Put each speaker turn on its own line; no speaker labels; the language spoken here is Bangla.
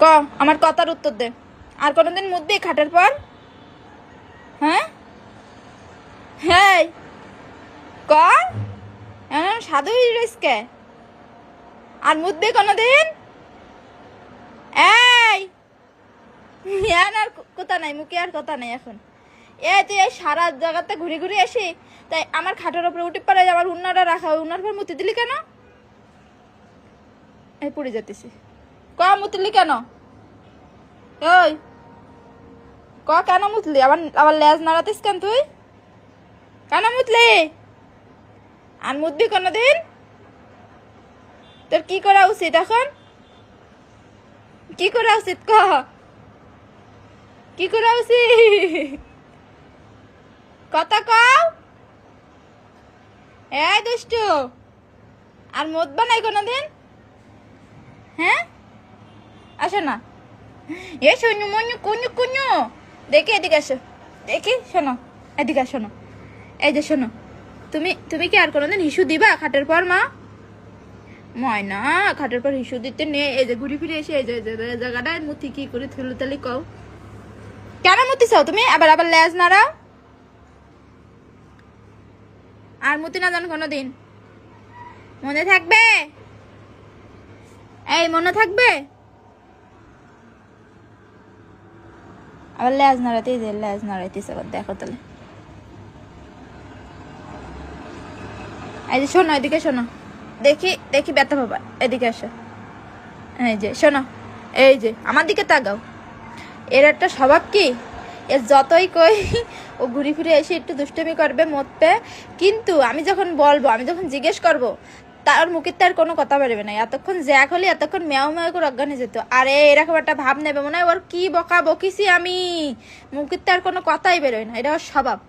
ক আমার কথার উত্তর দে। আর কোনোদিন মুতবি খাটের পর? হ্যাঁ হ্যাঁ ক এমন সাধু রিস্কে আর মুতবি কোনোদিন? এই আর কথা নাই, মুখে আর কথা নাই এখন। তুই এই সারা জায়গাতে ঘুরে ঘুরে আসি, তাই আমার খাটের ওপরে উঠে পড়ে আমার উন্নাটা রাখা, উন্নার পর মুতি দিলি কেন? এই পড়ে যেতেছি। ক মুতলি কেন? ওই ক কেন মুতলি? আবার আবার লেজ নাড়াতিস কেন তুই? কেন মুতলি? আর মুতবি কোনোদিন? তোর কি করা উচিত এখন? কি করা উচিত ক? কি করা উচিত কথা কও। এই দুষ্টু, আর মুতবা নাই কোনোদিন? হ্যাঁ আসো না। এ শোনো মনু কুনু কুনু, দেখি এদিকে আসো, দেখি শোনো, এদিকে আসো না। এই যে শোনো, তুমি তুমি কি আর কোনোদিন হিসু দিবা খাটের পর? মা ময়না খাটের পর হিসু দিতে নেই। এই যে ঘুরে ফিরে এসে এই যে জায়গাটায় মুতি কি করে থুলু তালি কও। কেন মুতি চাও তুমি? আবার আবার লেজ নাড়াও। আর মুতি না জান কোনোদিন? মনে থাকবে? এই মনে থাকবে? আবার লেজ নাড়াতেই যে লেজ নাড়াইতেছে আবার, দেখো তাহলে। এই যে শোনো, এদিকে শোনো, দেখি দেখি ব্যথা পাবা, এদিকে আসো। এই যে শোনো, এই যে আমার দিকে তাকাও। এর একটা স্বভাব কি, এর যতই কই ও ঘুরে ফিরে এসে একটু দুষ্টুমি করবে, মতবে, কিন্তু আমি যখন বলবো, আমি যখন জিজ্ঞেস করব, তার মুখের তার কোনো কথা বেরোবে না। এতক্ষণ জ্যাক হলে এতক্ষণ ম্যাও ম্যাও করে অজ্ঞান হয়ে যেত। আরে এরকম একটা ভাব নেবে মনে হয় ওর কি বকা বকিছি আমি, মুখের তার কোনো কথাই বেরোয় না, এটা ওর স্বভাব।